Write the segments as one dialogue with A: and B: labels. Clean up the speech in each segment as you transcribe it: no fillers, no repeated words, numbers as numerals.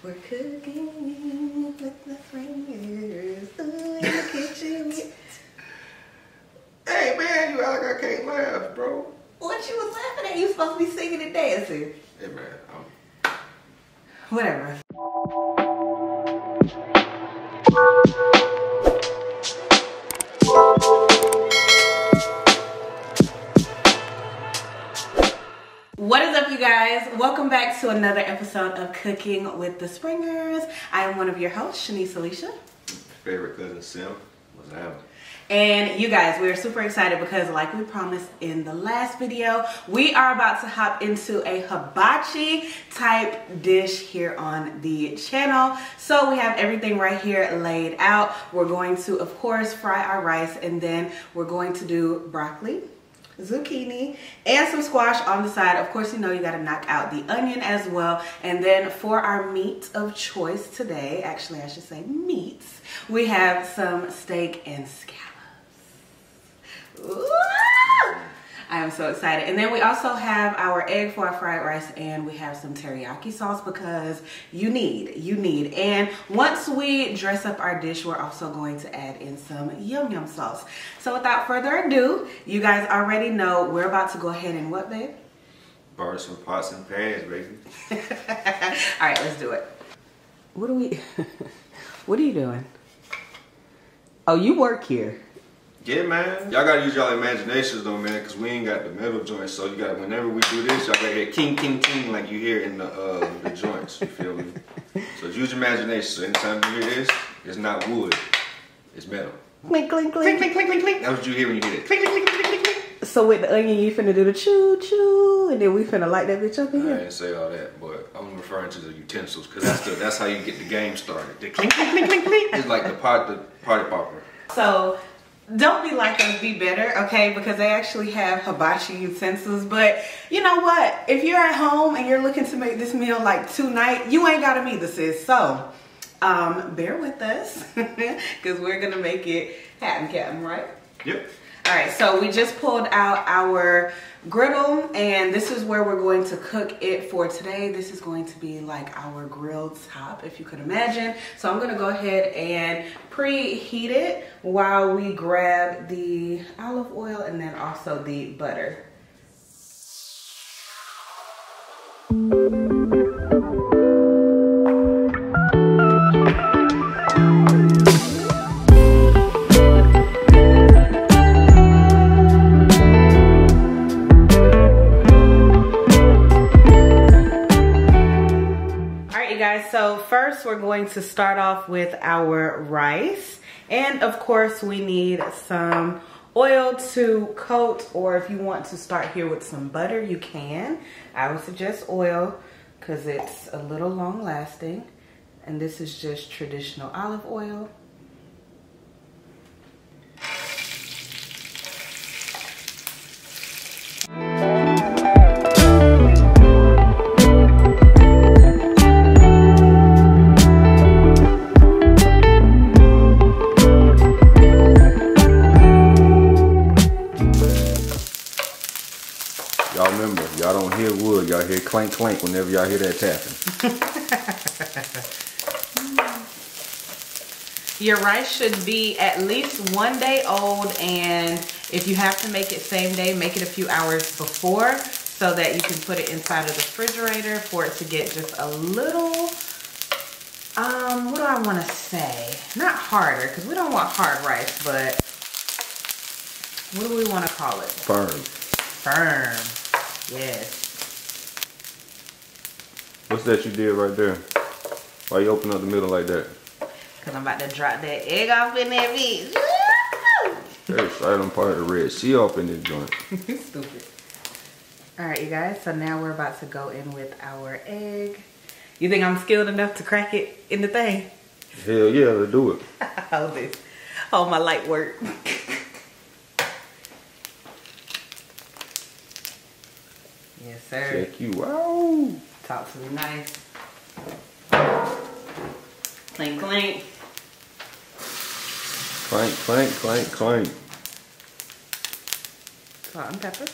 A: We're cooking with the fingers in the kitchen.
B: Hey man, you act like I can't laugh, bro.
A: What you was laughing at? You supposed to be singing and dancing.
B: Hey man,
A: Whatever. What is up, you guys? Welcome back to another episode of Cooking with the Springers. I am one of your hosts, ShaniceAlisha.
B: favorite cousin Sim was out.
A: And you guys, we're super excited because like we promised in the last video, we are about to hop into a hibachi type dish here on the channel. So we have everything right here laid out. We're going to, of course, fry our rice, and then we're going to do broccoli, zucchini, and some squash on the side. Of course, you know you got to knock out the onion as well. And then for our meat of choice today, actually I should say meats, we have some steak and scallops. Ooh, I am so excited. And then we also have our egg for our fried rice, and we have some teriyaki sauce because you need. And once we dress up our dish, we're also going to add in some yum yum sauce. So without further ado, you guys already know we're about to go ahead and what, babe?
B: Borrow some pots and pans, baby.
A: All right, let's do it. What are you doing? Oh, you work here.
B: Yeah, man. Y'all gotta use y'all imaginations though, man, because we ain't got the metal joints. So you gotta, whenever we do this, y'all gotta hear king, king, king like you hear in the joints. You feel me? So use your imagination. So anytime you hear this, it's not wood, it's metal.
A: Clink, clink, clink.
B: Clink, clink, clink, clink. That's what you hear when you hear it. Clink, clink, clink, clink, clink.
A: So with the onion, you finna do the choo choo, and then we finna light that bitch up in
B: I
A: here.
B: didn't say all that, but I'm referring to the utensils because that's how you get the game started. The clink, clink, clink, clink, clink. It's like the party popper.
A: So don't be like us, be better, okay? Because they actually have hibachi utensils. But you know what? If you're at home and you're looking to make this meal like tonight, you ain't gotta meet the sis. So bear with us because we're gonna make it happen, Captain, right?
B: Yep.
A: All right, so we just pulled out our griddle, and this is where we're going to cook it for today. This is going to be like our grilled top, if you could imagine. So I'm gonna go ahead and preheat it while we grab the olive oil and then also the butter. So first we're going to start off with our rice, and of course we need some oil to coat, or if you want to start here with some butter, you can. I would suggest oil because it's a little long lasting, and this is just traditional olive oil.
B: Y'all remember, y'all don't hear wood, y'all hear clank clank whenever y'all hear that tapping.
A: Your rice should be at least 1 day old, and if you have to make it same day, make it a few hours before so that you can put it inside of the refrigerator for it to get just a little, what do I want to say? Not harder, because we don't want hard rice, but what do we want to call it?
B: Firm.
A: Firm. Yes.
B: What's that you did right there? Why you open up the middle like that?
A: Because I'm about to drop that egg off in that bitch.
B: Very excited, I'm part of the Red Sea off in this joint.
A: Stupid. Alright, you guys, so now we're about to go in with our egg. You think I'm skilled enough to crack it in the thing?
B: Hell yeah, let's do it.
A: Hold this. Hold my light work. Yes, sir.
B: Check you out.
A: Talk to me nice. Clink, clink.
B: Clank, clank, clank, clank.
A: Salt and pepper.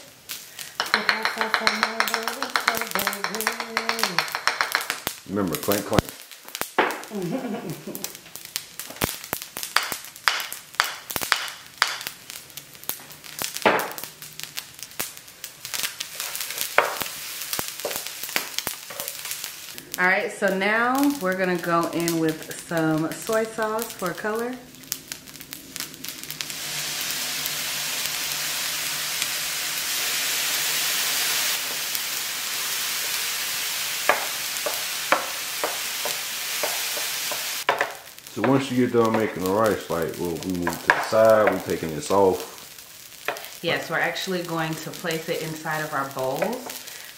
B: Remember, clank, clank.
A: All right, so now we're gonna go in with some soy sauce for color.
B: So once you get done making the rice, like, well, we move to the side, we're taking this off.
A: Yes, we're actually going to place it inside of our bowls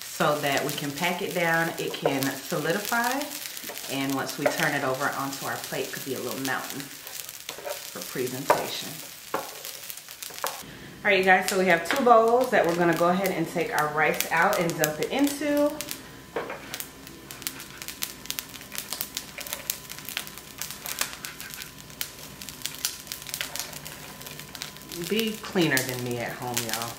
A: so that we can pack it down, it can solidify, and once we turn it over onto our plate, it could be a little mountain for presentation. All right, you guys, so we have 2 bowls that we're gonna go ahead and take our rice out and dump it into. Be cleaner than me at home, y'all.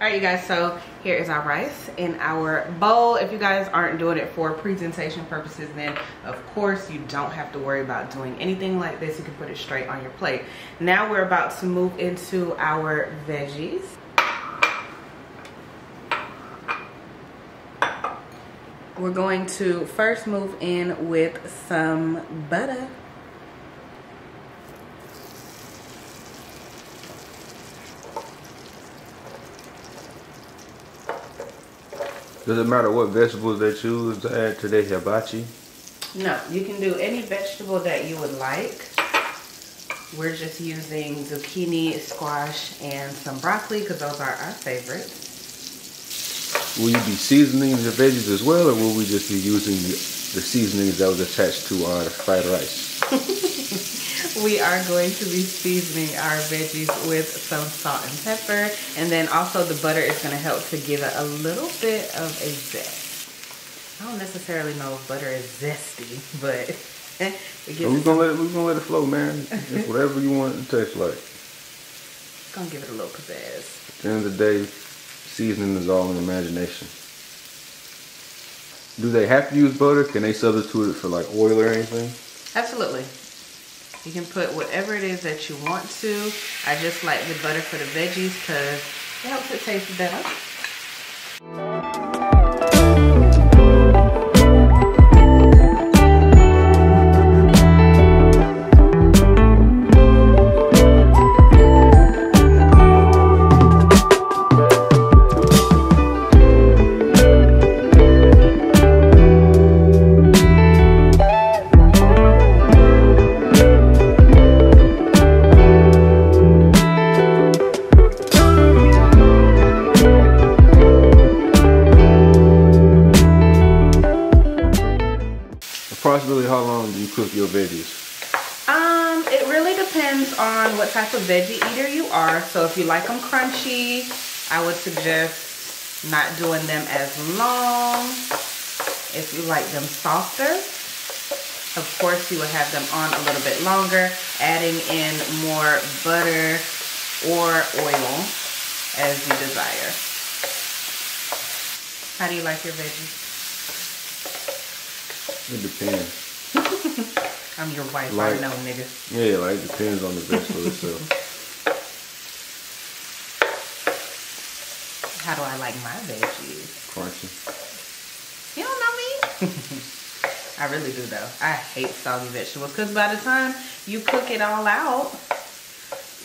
A: All right, you guys, so here is our rice in our bowl. If you guys aren't doing it for presentation purposes, then of course you don't have to worry about doing anything like this. You can put it straight on your plate. Now we're about to move into our veggies. We're going to first move in with some butter.
B: Does it matter what vegetables they choose to add to their hibachi?
A: No, you can do any vegetable that you would like. We're just using zucchini, squash, and some broccoli because those are our favorites.
B: Will you be seasoning the veggies as well, or will we just be using the seasonings that was attached to our fried rice?
A: We are going to be seasoning our veggies with some salt and pepper, and then also the butter is going to help to give it a little bit of a zest. I don't necessarily know if butter is zesty, but
B: we're gonna let it flow, man. It's whatever you want it to taste like.
A: It's gonna give it a little pizzazz.
B: At the end of the day, seasoning is all in imagination. Do they have to use butter? Can they substitute it for like oil or anything?
A: Absolutely. You can put whatever it is that you want to. I just like the butter for the veggies because it helps it taste better.
B: Approximately how long do you cook your veggies?
A: It really depends on what type of veggie eater you are. So if you like them crunchy, I would suggest not doing them as long. If you like them softer, of course you would have them on a little bit longer, adding in more butter or oil as you desire. How do you like your veggies?
B: It depends.
A: I'm your wife,
B: like,
A: I know, nigga.
B: Yeah, like it depends on the vegetable itself.
A: How do I like my veggies?
B: Crunchy.
A: You don't know me? I really do though. I hate soggy vegetables because by the time you cook it all out,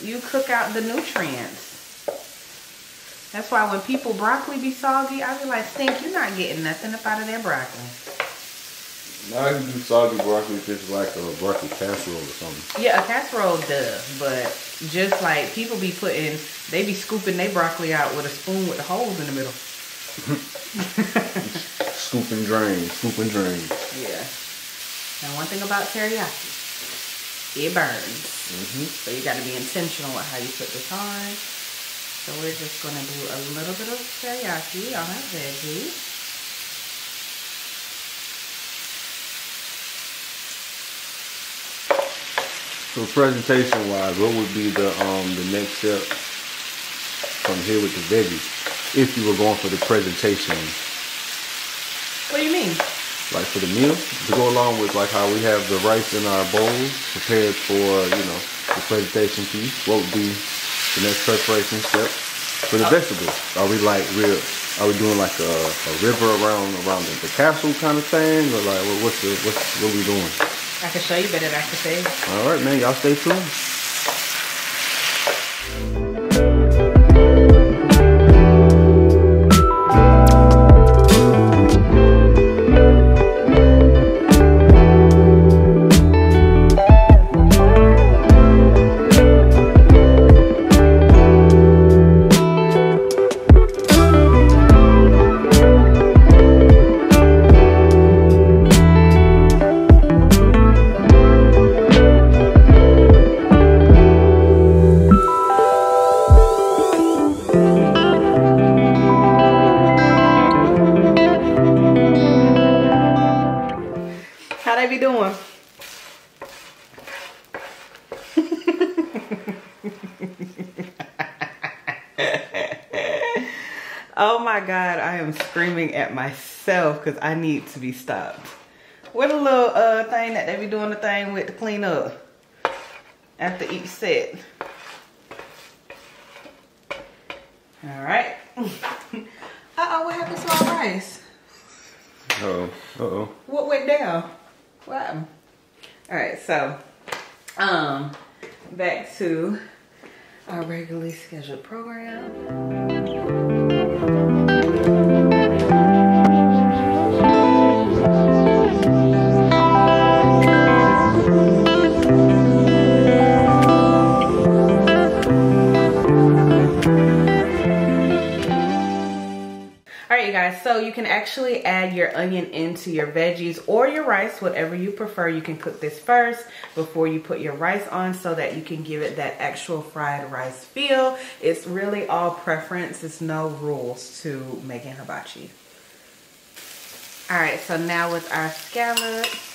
A: you cook out the nutrients. That's why when people broccoli be soggy, I be like, Stink, you're not getting nothing up out of their broccoli.
B: Now I can do soggy broccoli if it's like a broccoli casserole or something.
A: Yeah, a casserole does, but just like people be putting, they be scooping their broccoli out with a spoon with the holes in the middle.
B: Scoop and drain, scoop and drain.
A: Yeah. Now one thing about teriyaki, it burns. So you got to be intentional with how you put this on. So we're just going to do a little bit of teriyaki on our veggies.
B: So presentation wise, what would be the next step from here with the veggies if you were going for the presentation?
A: What do you mean?
B: Like for the meal, to go along with like how we have the rice in our bowls prepared for, you know, the presentation piece, what would be the next preparation step for the vegetables? Are we doing like a river around the castle kind of thing, or like what we doing?
A: I can show you better than I can say.
B: All right, man, y'all stay tuned.
A: How they be doing? Oh my God, I am screaming at myself because I need to be stopped. What a little thing that they be doing the thing with to clean up after each set. All right. Uh-oh, what happened to our rice?
B: Uh-oh.
A: What went down? What happened? All right, so back to our regularly scheduled program. Guys, so you can actually add your onion into your veggies or your rice, whatever you prefer. You can cook this first before you put your rice on so that you can give it that actual fried rice feel. It's really all preference. There's no rules to making hibachi. All right, so now with our scallops.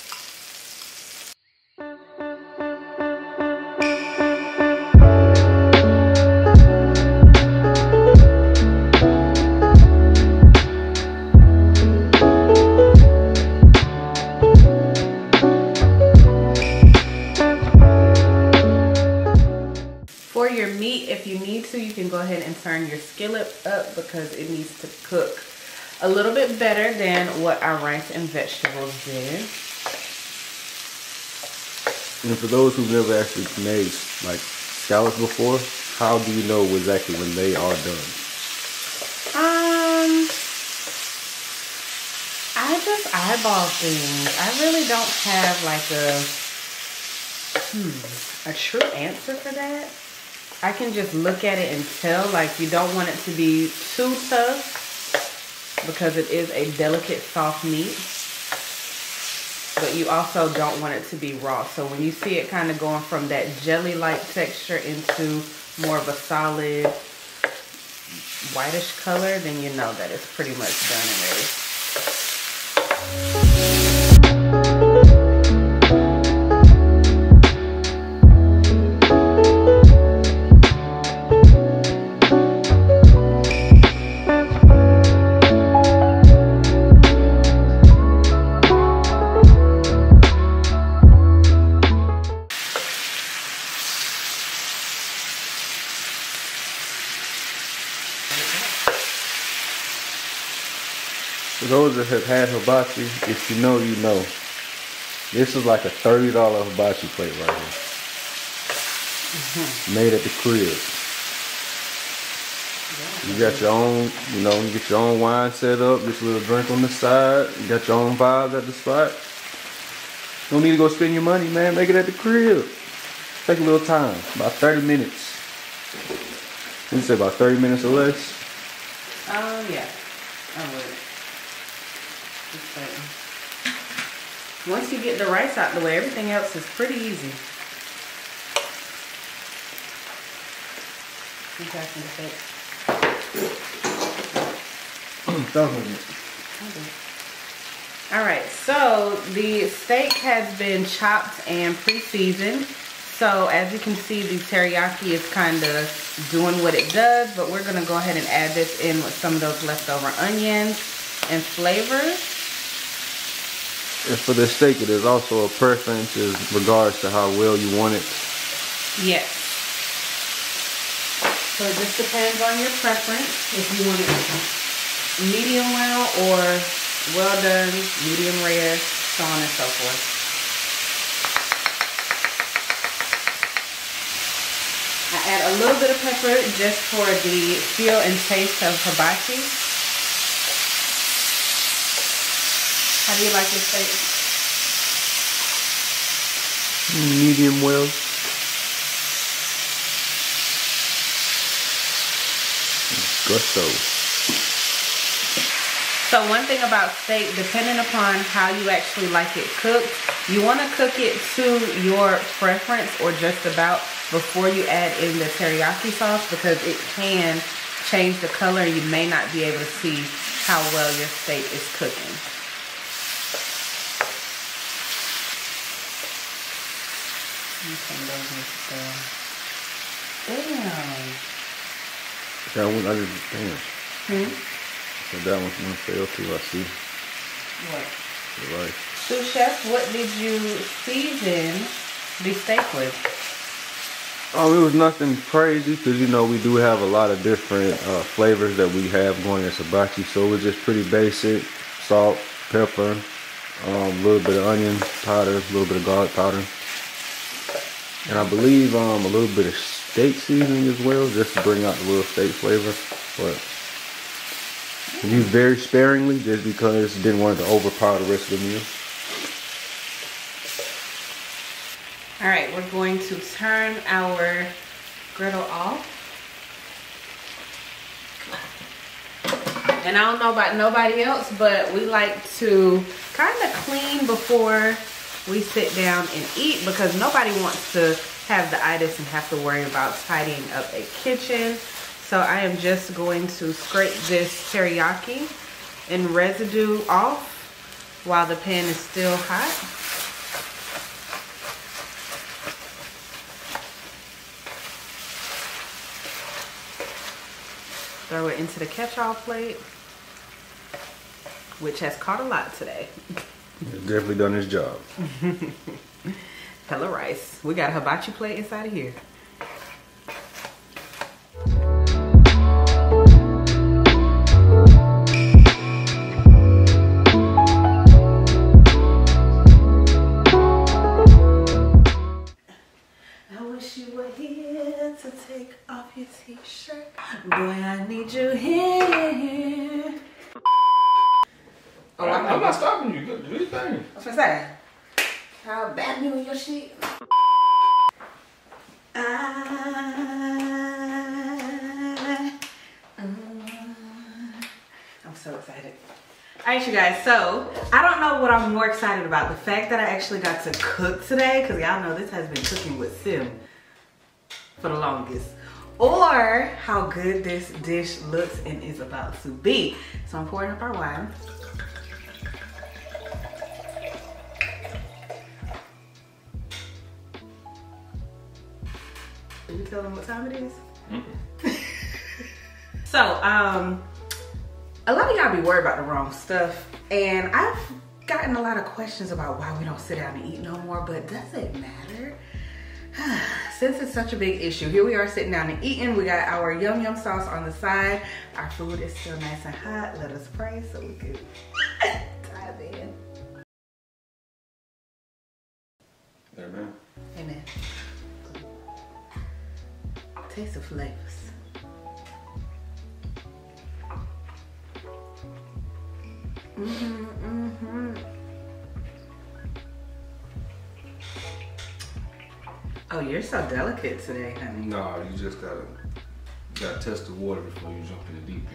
A: For your meat, if you need to, you can go ahead and turn your skillet up because it needs to cook a little bit better than what our rice and vegetables did.
B: And for those who've never actually made like scallops before, how do you know exactly when they are done?
A: I just eyeball things. I really don't have like a true answer for that. I can just look at it and tell. Like, you don't want it to be too tough because it is a delicate soft meat, but you also don't want it to be raw. So when you see it kind of going from that jelly-like texture into more of a solid whitish color, then you know that it's pretty much done and ready.
B: For those that have had hibachi, if you know, you know. This is like a $30 hibachi plate right here. Made at the crib. You got your own, you know, you get your own wine set up, just a little drink on the side. You got your own vibes at the spot. You don't need to go spend your money, man. Make it at the crib. Take a little time, about 30 minutes. You say about 30 minutes or less?
A: Yeah, I would. Once you get the rice out the way, everything else is pretty easy. All right, so the steak has been chopped and pre-seasoned. So as you can see, the teriyaki is kind of doing what it does, but we're gonna go ahead and add this in with some of those leftover onions and flavors.
B: And for the steak, it is also a preference in regards to how well you want it.
A: Yes. So it just depends on your preference. If you want it medium well or well done, medium rare, so on and so forth. I add a little bit of pepper just for the feel and taste of hibachi. How do you like your steak?
B: Medium well. Gusto.
A: So one thing about steak, depending upon how you actually like it cooked, you want to cook it to your preference or just about before you add in the teriyaki sauce, because it can change the color and you may not be able to see how well your steak is cooking. Damn.
B: That one, I just, damn. So that one's gonna fail too, I see.
A: What?
B: The rice.
A: So chef, what did you season the steak with?
B: Oh, it was nothing crazy, because you know we do have a lot of different flavors that we have going in hibachi, so it was just pretty basic. Salt, pepper, a little bit of onion powder, a little bit of garlic powder, and I believe a little bit of steak seasoning as well, just to bring out the little steak flavor. But I used very sparingly, just because I didn't want it to overpower the rest of the meal.
A: All right, we're going to turn our griddle off. And I don't know about nobody else, but we like to kind of clean before we sit down and eat, because nobody wants to have the itis and have to worry about tidying up a kitchen. So I am just going to scrape this teriyaki and residue off while the pan is still hot. Throw it into the catch-all plate, which has caught a lot today.
B: It's definitely done its job.
A: Hella rice. We got a hibachi plate inside of here. I wish you were here to take off your t-shirt. Boy, I need you here. Oh,
B: I'm not stopping you. Do your thing.
A: What's I say? How bad you in your shit? I'm so excited. Alright, you guys, so I don't know what I'm more excited about. The fact that I actually got to cook today, because y'all know this has been cooking with Sim for the longest, or how good this dish looks and is about to be. So I'm pouring up our wine. Did we tell them what time it is? So, a lot of y'all be worried about the wrong stuff, and I've gotten a lot of questions about why we don't sit down and eat no more, but does it matter? Since it's such a big issue, here we are sitting down and eating. We got our yum yum sauce on the side. Our food is still nice and hot. Let us pray so we can dive in.
B: Amen.
A: Amen. Taste the flavors. Oh, you're so delicate today, honey.
B: No, you just gotta test the water before you jump in the deep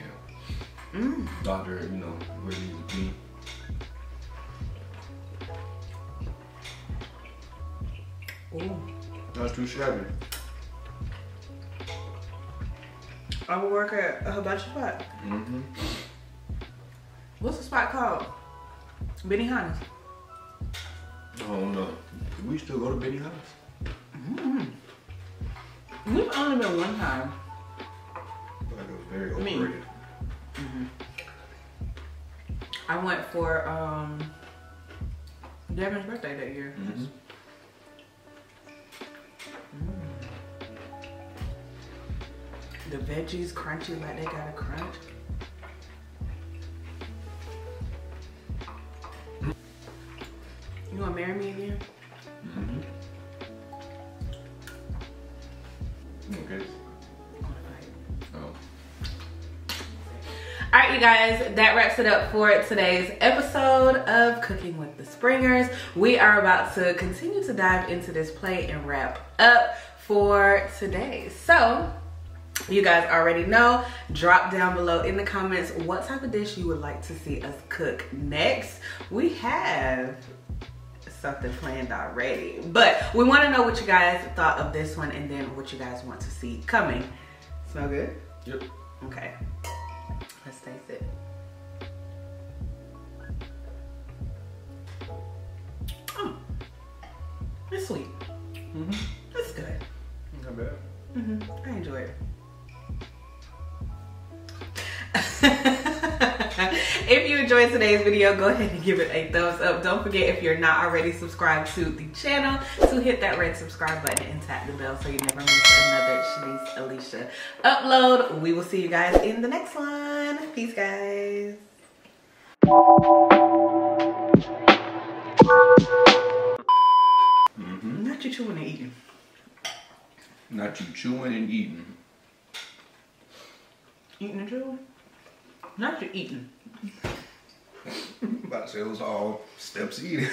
B: end. Doctor, you know, where you need to be.
A: Ooh.
B: Not too shabby.
A: I will work at a hibachi spot. What's the spot called? Benihana's.
B: I don't know. Do we still go to Benihana's?
A: We've only been one time.
B: Like it was very overrated.
A: I went for Devin's birthday that year. The veggies crunchy like they got a crunch. You wanna marry me again?
B: Okay. Oh.
A: Alright, you guys, that wraps it up for today's episode of Cooking with the Springers. We are about to continue to dive into this plate and wrap up for today. So, you guys already know, drop down below in the comments what type of dish you would like to see us cook next. We have something planned already, but we want to know what you guys thought of this one and then what you guys want to see coming. Smell good?
B: Yep.
A: Okay. Let's taste it. Oh, it's sweet. It's good.
B: Not bad.
A: I enjoy it. If you enjoyed today's video, go ahead and give it a thumbs up. Don't forget, if you're not already subscribed to the channel, to hit that red subscribe button and tap the bell so you never miss another ShaniceAlisha upload. We will see you guys in the next one. Peace, guys. Not you chewing and eating.
B: Not you chewing and eating.
A: Eating and chewing? Not you eating.
B: About to say it was all steps eating.